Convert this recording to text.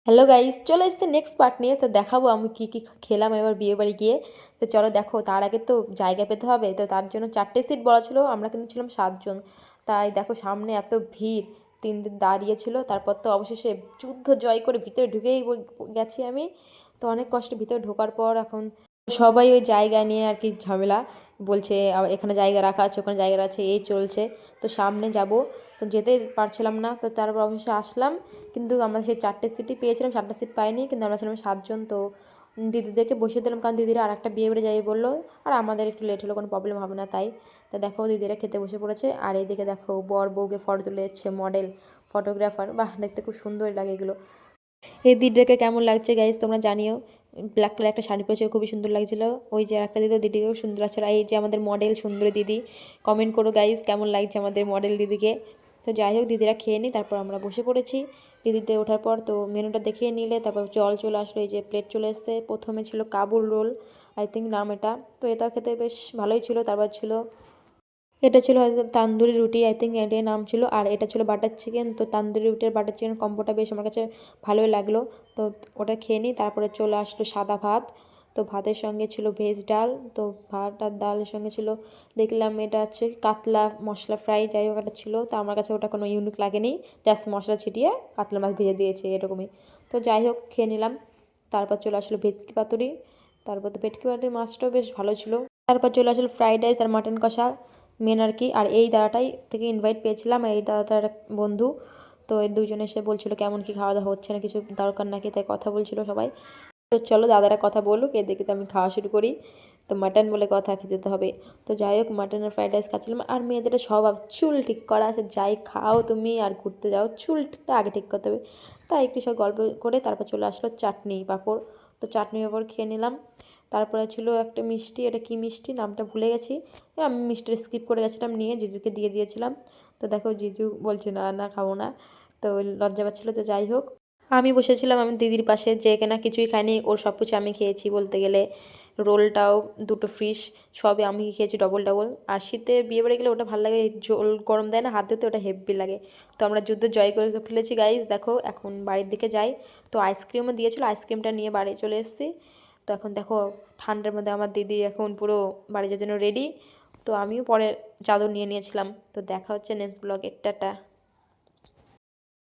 Hello guys, চলে এসছে next part নিয়ে। তো দেখাবো আমি কি কি খেলাম এবার বিয়ে বাড়ি গিয়ে। তো চলো দেখো, তার আগে তো জায়গা পেতে হবে। তো তার জন্য 4টে সিট বলা ছিল, আমরা কিন্তু ছিলাম 7 জন। তাই দেখো সামনে এত ভিড়, 3 দিন দাঁড়িয়ে ছিল। তারপর তো অবশেষে যুদ্ধ জয় করে ভিতরে ঢুকেই গেছি আমি। তো অনেক কষ্টে ভিতরে ঢোকার পর এখন সবাই ওই জায়গা নিয়ে আর কি ঝামেলা বলছে, এখানে জায়গা রাখা আছে, ওখানে জায়গা আছে, এই চলছে। তো সামনে যাব, তো যেতে পারছিলাম না। তো তারপর অবশেষে আসলাম, কিন্তু আমরা সেই 4টে সিটই পেয়েছিলাম, 4টা সিট পাইনি। কিন্তু আমরা ছিলাম 7 জন। তো দিদিদেরকে বসিয়ে দিলাম, কারণ দিদিরা আর একটা বিয়ে বাড়ি যাবে বললো। আর আমাদের একটু লেট হলো, কোনো প্রবলেম হবে না তাই। তো দেখো দিদিরা খেতে বসে পড়েছে, আর এইদিকে দেখো বর বউকে ফটো তুলে যাচ্ছে মডেল, ফটোগ্রাফার। বাহ, দেখতে খুব সুন্দর লাগে এগুলো। এই দিদিটাকে কেমন লাগছে গাইজ তোমরা জানিও। ব্ল্যাক কালার একটা শাড়ি পরেছে, খুবই সুন্দর লাগছিল। ওই যে একটা দিদিকেও সুন্দর লাগছিল। আর এই যে আমাদের মডেল সুন্দরী দিদি, কমেন্ট করো গাইজ কেমন লাগছে আমাদের মডেল দিদিকে। তো যাই হোক, দিদিরা খেয়ে নিই, তারপর আমরা বসে পড়েছি। দিদিতে ওঠার পর তো মেনুটা দেখিয়ে নিলে, তারপর জল চলে আসলো, এই যে প্লেট চলে এসছে। প্রথমে ছিল কাবুল রোল, আই থিঙ্ক নাম এটা। তো এটা খেতে বেশ ভালোই ছিল। তারপর ছিল, এটা ছিল হয়তো তান্দুরি রুটি, আই থিঙ্ক এটাই নাম ছিল। আর এটা ছিল বাটার চিকেন। তো তান্দুরি রুটি আর বাটার চিকেন কম্বোটা বেশ আমার কাছে ভালোই লাগলো। তো ওটা খেয়ে নিই, তারপরে চলে আসলো সাদা ভাত। তো ভাতের সঙ্গে ছিল ভেজ ডাল। তো ভাত আর ডালের সঙ্গে ছিল, দেখলাম এটা হচ্ছে কাতলা মশলা ফ্রাই, যাই হোক একটা ছিল। তো আমার কাছে ওটা কোনো ইউনিক লাগেনি, জাস্ট মশলা ছিটিয়ে কাতলা মাছ ভেজে দিয়েছে এরকমই। তো যাই হোক খেয়ে নিলাম। তারপর চলে আসলো ভেটকি পাতুরি। তারপর তো ভেটকি পাতুরি মাছটাও বেশ ভালো ছিল। তারপর চলে আসলো ফ্রাইড রাইস আর মাটন কষা, মেন আর কি। আর এই দাদাটাই থেকে ইনভাইট পেয়েছিলাম, এই দাদাটার এক বন্ধু। তো এই দুজনে এসে বলছিল কেমন কি খাওয়া দাওয়া হচ্ছে না, কিছু দরকার নাকি, তাই কথা বলছিল সবাই। তো চলো দাদারা কথা বলুক, এদিকে তো আমি খাওয়া শুরু করি। তো মাটন বলে কথা, খেতে তো হবে। তো যাই হোক, মাটন আর ফ্রাইড রাইস খাচ্ছিলাম। আর মেয়েদের স্বভাব চুল ঠিক করা আছে, যাই খাও তুমি আর ঘুরতে যাও, চুলটা আগে ঠিক করতে হবে। তাই একটু সব গল্প করে তারপর চলে আসলো চাটনি পাঁপড়। তো চাটনি পাঁপড় খেয়ে নিলাম। তারপরে ছিল একটা মিষ্টি, এটা কী মিষ্টি নামটা ভুলে গেছি। আমি মিষ্টিটা স্কিপ করে গেছিলাম, নিয়ে জিজুকে দিয়ে দিয়েছিলাম। তো দেখো জিজু বলছে না না খাবো না, তো লজ্জা পাচ্ছিলো। তো যাই হোক, আমি বসেছিলাম আমি দিদির পাশে, যে কিনা কিছুই খাইনি, ওর সব কিছু আমি খেয়েছি বলতে গেলে। রোলটাও, দুটো ফিশ, সবই আমি খেয়েছি ডবল ডবল। আর শীতে বিয়ে বাড়ি গেলে ওটা ভালো লাগে, ঝোল গরম দেয় না হাত ধুতে, ওটা হেভি লাগে। তো আমরা যুদ্ধ জয় করে ফেলেছি গাইজ, দেখো এখন বাড়ির দিকে যাই। তো আইসক্রিমও দিয়েছিলো, আইসক্রিমটা নিয়ে বাড়ি চলে এসেছি। তো এখন দেখো ঠান্ডার মধ্যে আমার দিদি এখন পুরো বাড়ি যাওয়ার জন্য রেডি। তো আমিও পরে চাদর নিয়ে নিয়েছিলাম। তো দেখা হচ্ছে নেক্সট ব্লগে, টাটা।